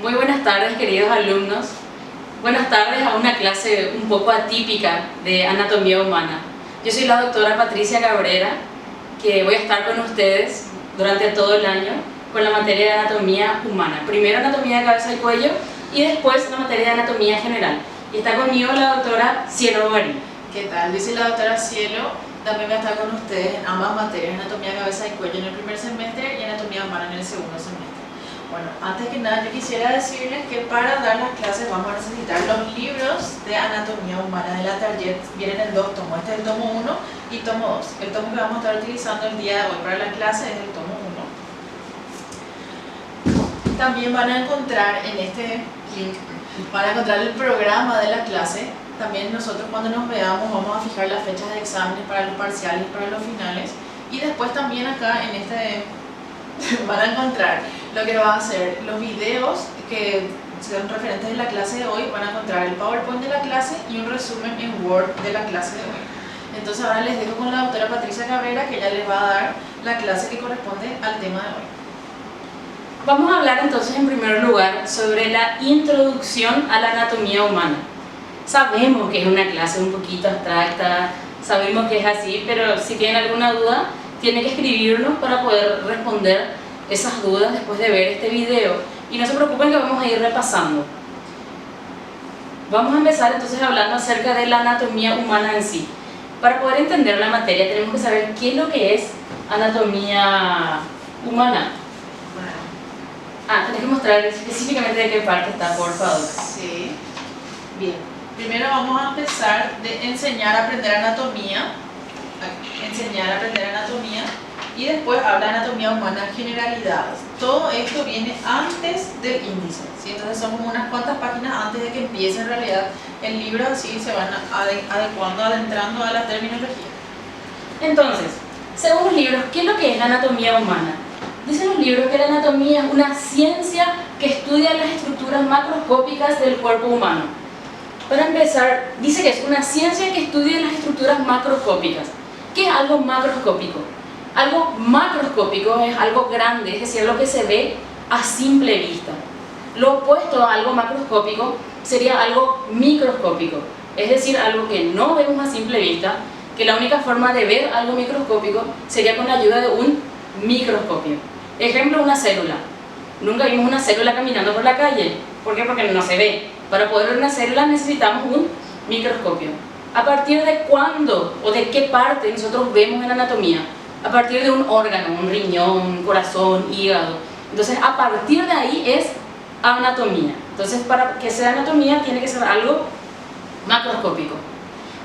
Muy buenas tardes, queridos alumnos. Buenas tardes a una clase un poco atípica de anatomía humana. Yo soy la doctora Patricia Cabrera, que voy a estar con ustedes durante todo el año con la materia de anatomía humana. Primero anatomía de cabeza y cuello y después la materia de anatomía general. Y está conmigo la doctora Cielo Bogarín. ¿Qué tal? Yo soy la doctora Cielo, también voy a estar con ustedes en ambas materias, anatomía de cabeza y cuello en el primer semestre y anatomía humana en el segundo semestre. Bueno, antes que nada yo quisiera decirles que para dar las clases vamos a necesitar los libros de anatomía humana de la Target. Vienen en dos tomos, este es el tomo 1 y tomo 2. El tomo que vamos a estar utilizando el día de hoy para la clase es el tomo 1. También van a encontrar en este link, van a encontrar el programa de la clase. También nosotros cuando nos veamos vamos a fijar las fechas de exámenes para los parciales y para los finales. Y después también acá en este van a encontrar lo que va a ser los videos que son referentes de la clase de hoy. Van a encontrar el PowerPoint de la clase y un resumen en Word de la clase de hoy. Entonces ahora les dejo con la doctora Patricia Cabrera, que ella les va a dar la clase que corresponde al tema de hoy. Vamos a hablar entonces en primer lugar sobre la introducción a la anatomía humana. Sabemos que es una clase un poquito abstracta, sabemos que es así, pero si tienen alguna duda, tienen que escribirnos para poder responder esas dudas después de ver este video. Y no se preocupen que vamos a ir repasando. Vamos a empezar entonces hablando acerca de la anatomía humana en sí. Para poder entender la materia tenemos que saber qué es lo que es anatomía humana. Tenés que mostrar específicamente de qué parte está, por favor. Sí. Bien. Primero vamos a empezar de enseñar a aprender anatomía. Y después habla de anatomía humana, generalidades. Todo esto viene antes del índice, ¿sí? Entonces son como unas cuantas páginas antes de que empiece en realidad el libro, así se van adentrando a la terminología. Entonces, según los libros, ¿qué es lo que es la anatomía humana? Dicen los libros que la anatomía es una ciencia que estudia las estructuras macroscópicas del cuerpo humano. Para empezar, dice que es una ciencia que estudia las estructuras macroscópicas. ¿Qué es algo macroscópico? Algo macroscópico es algo grande, es decir, lo que se ve a simple vista. Lo opuesto a algo macroscópico sería algo microscópico, es decir, algo que no vemos a simple vista, que la única forma de ver algo microscópico sería con la ayuda de un microscopio. Ejemplo, una célula. Nunca vimos una célula caminando por la calle. ¿Por qué? Porque no se ve. Para poder ver una célula necesitamos un microscopio. ¿A partir de cuándo o de qué parte nosotros vemos en la anatomía? A partir de un órgano, un riñón, un corazón, hígado. Entonces, a partir de ahí es anatomía. Entonces, para que sea anatomía tiene que ser algo macroscópico.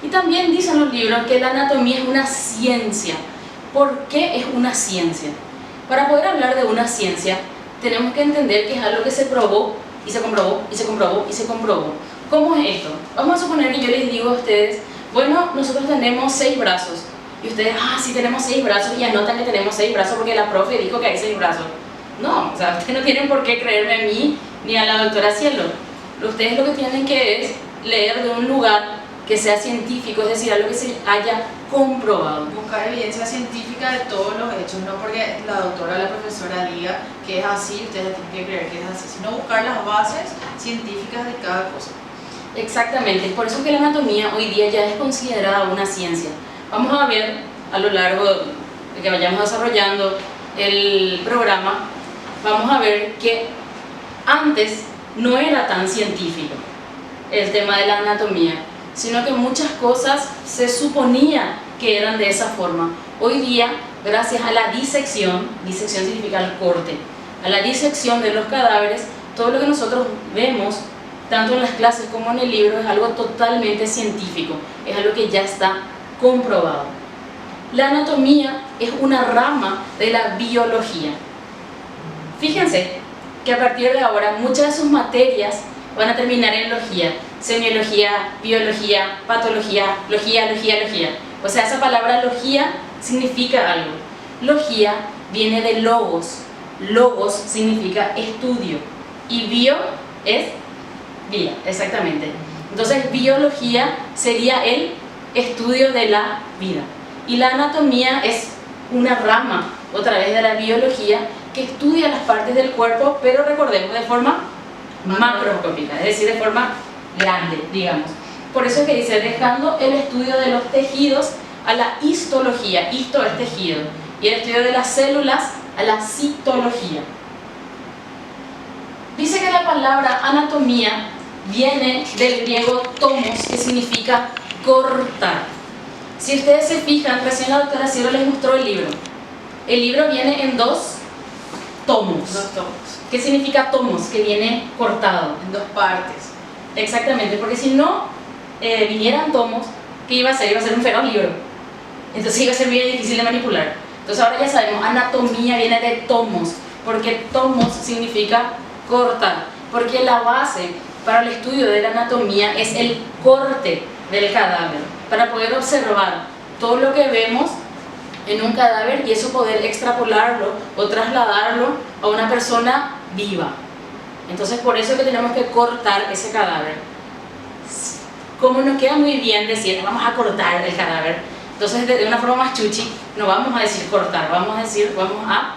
Y también dicen los libros que la anatomía es una ciencia. ¿Por qué es una ciencia? Para poder hablar de una ciencia, tenemos que entender que es algo que se probó y se comprobó y se comprobó y se comprobó. ¿Cómo es esto? Vamos a suponer que yo les digo a ustedes, bueno, nosotros tenemos 6 brazos. Y ustedes, sí tenemos 6 brazos y anotan que tenemos 6 brazos porque la profe dijo que hay 6 brazos. No, o sea, ustedes no tienen por qué creerme a mí ni a la doctora Cielo. Ustedes lo que tienen que es leer de un lugar que sea científico, es decir, algo que se haya comprobado. Buscar evidencia científica de todos los hechos, no porque la doctora o la profesora diga que es así, ustedes tienen que creer que es así, sino buscar las bases científicas de cada cosa. Exactamente, por eso que la anatomía hoy día ya es considerada una ciencia. Vamos a ver a lo largo de que vayamos desarrollando el programa, vamos a ver que antes no era tan científico el tema de la anatomía, sino que muchas cosas se suponía que eran de esa forma. Hoy día, gracias a la disección significa el corte, a la disección de los cadáveres, todo lo que nosotros vemos, tanto en las clases como en el libro, es algo totalmente científico, es algo que ya está comprobado. La anatomía es una rama de la biología. Fíjense que a partir de ahora muchas de sus materias van a terminar en logía, semiología, biología, patología, logía. O sea, esa palabra logía significa algo. Logía viene de logos. Logos significa estudio. Y bio es vida, exactamente. Entonces, biología sería el estudio de la vida. Y la anatomía es una rama, otra vez, de la biología que estudia las partes del cuerpo, pero recordemos, de forma macroscópica, es decir, de forma grande, digamos. Por eso es que dice, dejando el estudio de los tejidos a la histología, histo es tejido, y el estudio de las células a la citología. Dice que la palabra anatomía viene del griego tomos, que significa cortar. Si ustedes se fijan, recién la doctora Cielo les mostró el libro. El libro viene en dos tomos. Dos tomos. ¿Qué significa tomos? Que viene cortado. En dos partes. Exactamente, porque si no vinieran tomos, ¿qué iba a ser? Iba a ser un feroz libro. Entonces iba a ser muy difícil de manipular. Entonces ahora ya sabemos, anatomía viene de tomos, porque tomos significa cortar, porque la base para el estudio de la anatomía es el corte del cadáver, para poder observar todo lo que vemos en un cadáver y eso poder extrapolarlo o trasladarlo a una persona viva. Entonces por eso es que tenemos que cortar ese cadáver. Como nos queda muy bien decir, vamos a cortar el cadáver, entonces de una forma más chuchi, no vamos a decir cortar, vamos a decir, vamos a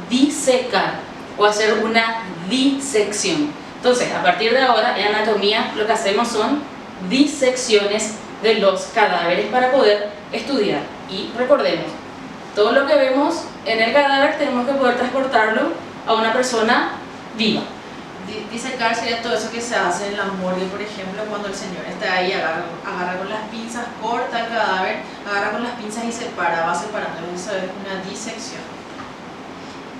disecar o hacer una disección. Entonces, a partir de ahora, en anatomía lo que hacemos son disecciones de los cadáveres para poder estudiar. Y recordemos, todo lo que vemos en el cadáver tenemos que poder transportarlo a una persona viva. Disecar sería todo eso que se hace en la morgue, por ejemplo, cuando el señor está ahí, agarra con las pinzas, corta el cadáver, agarra con las pinzas y separa, va separando. Eso es una disección.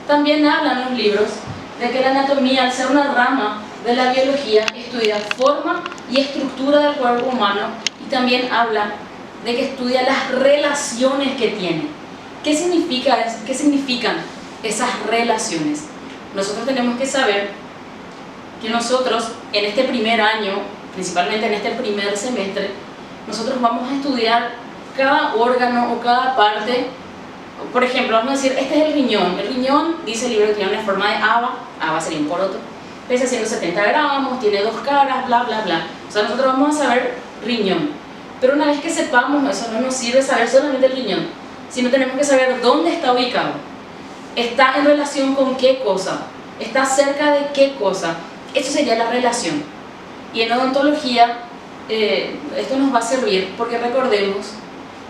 También hablan los libros de que la anatomía, al ser una rama de la biología, estudia forma y estructura del cuerpo humano y también habla de que estudia las relaciones que tiene. ¿Qué significan esas relaciones? Nosotros tenemos que saber que nosotros en este primer año, principalmente en este primer semestre, nosotros vamos a estudiar cada órgano o cada parte. Por ejemplo, vamos a decir, este es el riñón. El riñón, dice el libro, que tiene una forma de haba sería un poroto, pesa 170 gramos, tiene 2 caras, bla, bla, bla. O sea, nosotros vamos a saber riñón. Pero una vez que sepamos eso, no nos sirve saber solamente el riñón, sino tenemos que saber dónde está ubicado. ¿Está en relación con qué cosa? ¿Está cerca de qué cosa? Eso sería la relación. Y en odontología, esto nos va a servir porque recordemos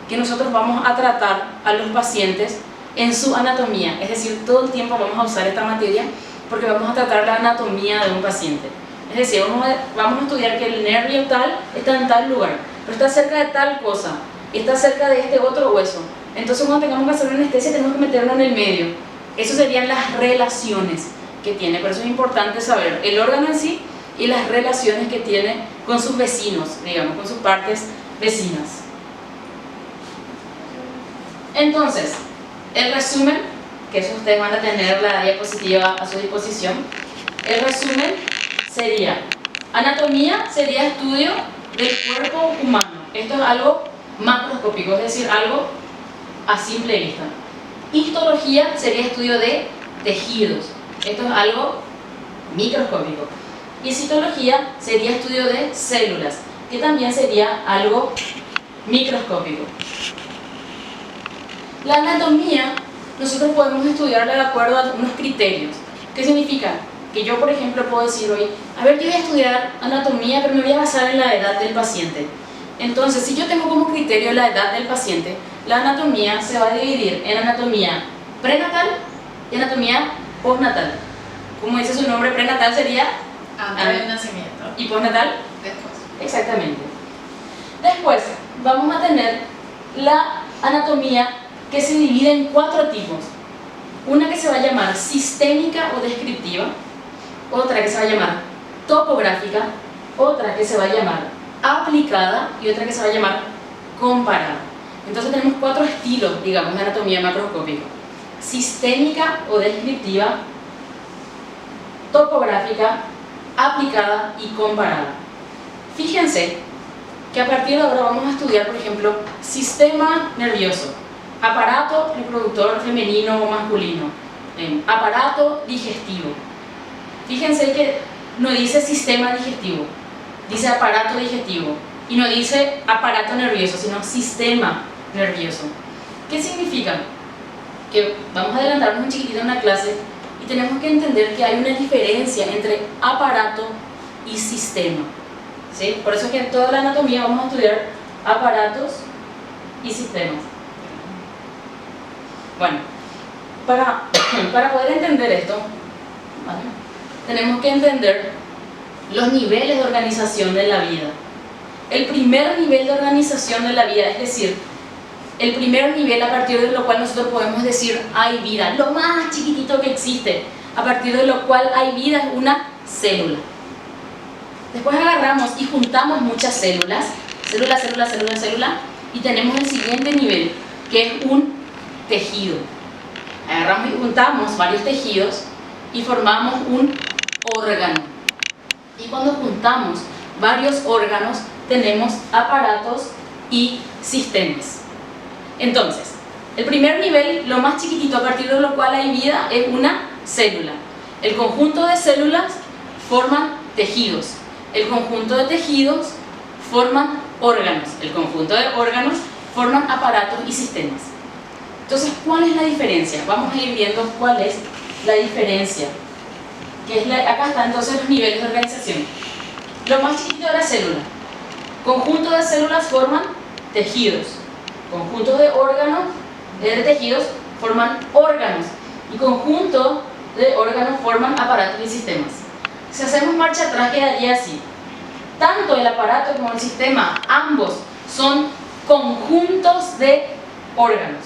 que nosotros vamos a tratar a los pacientes en su anatomía, es decir, todo el tiempo vamos a usar esta materia porque vamos a tratar la anatomía de un paciente. Es decir, vamos a estudiar que el nervio tal está en tal lugar, pero está cerca de tal cosa, y está cerca de este otro hueso. Entonces cuando tengamos que hacer una anestesia tenemos que meterlo en el medio. Eso serían las relaciones que tiene, por eso es importante saber el órgano en sí y las relaciones que tiene con sus vecinos, digamos, con sus partes vecinas. Entonces, el resumen, que eso ustedes van a tener la diapositiva a su disposición, el resumen sería, anatomía sería estudio del cuerpo humano. Esto es algo macroscópico, es decir, algo a simple vista. Histología sería estudio de tejidos. Esto es algo microscópico. Y citología sería estudio de células, que también sería algo microscópico. La anatomía nosotros podemos estudiarla de acuerdo a unos criterios. ¿Qué significa? Que yo, por ejemplo, puedo decir hoy, a ver, yo voy a estudiar anatomía, pero me voy a basar en la edad del paciente. Entonces, si yo tengo como criterio la edad del paciente, la anatomía se va a dividir en anatomía prenatal y anatomía postnatal. Como dice su nombre, prenatal sería antes del nacimiento. ¿Y postnatal? Después. Exactamente. Después vamos a tener la anatomía que se divide en 4 tipos. Una que se va a llamar sistémica o descriptiva, otra que se va a llamar topográfica, otra que se va a llamar aplicada y otra que se va a llamar comparada. Entonces tenemos 4 estilos, digamos, de anatomía macroscópica: sistémica o descriptiva, topográfica, aplicada y comparada. Fíjense que a partir de ahora vamos a estudiar, por ejemplo, sistema nervioso, aparato reproductor femenino o masculino, aparato digestivo. Fíjense que no dice sistema digestivo, dice aparato digestivo, y no dice aparato nervioso, sino sistema nervioso. ¿Qué significa? Que vamos a adelantarnos un chiquitito en una clase y tenemos que entender que hay una diferencia entre aparato y sistema, ¿sí? Por eso es que en toda la anatomía vamos a estudiar aparatos y sistemas. Bueno, para poder entender esto, ¿vale?, tenemos que entender los niveles de organización de la vida. El primer nivel de organización de la vida, es decir, el primer nivel a partir de lo cual nosotros podemos decir hay vida, lo más chiquitito que existe, a partir de lo cual hay vida, es una célula. Después agarramos y juntamos muchas células, célula, y tenemos el siguiente nivel, que es un tejido. Agarramos y juntamos varios tejidos y formamos un órgano. Y cuando juntamos varios órganos, tenemos aparatos y sistemas. Entonces, el primer nivel, lo más chiquitito a partir de lo cual hay vida, es una célula. El conjunto de células forman tejidos. El conjunto de tejidos forman órganos. El conjunto de órganos forman aparatos y sistemas. Entonces, ¿cuál es la diferencia? Vamos a ir viendo cuál es la diferencia. Acá están entonces los niveles de organización. Lo más chiquito de la célula. Conjunto de células forman tejidos. Conjuntos de órganos, de tejidos, forman órganos. Y conjunto de órganos forman aparatos y sistemas. Si hacemos marcha atrás, quedaría así. Tanto el aparato como el sistema, ambos son conjuntos de órganos.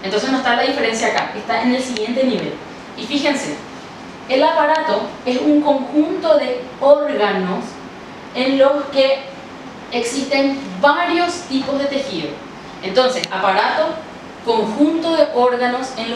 Entonces no está la diferencia acá, está en el siguiente nivel. Y fíjense, el aparato es un conjunto de órganos en los que existen varios tipos de tejido. Entonces, aparato, conjunto de órganos en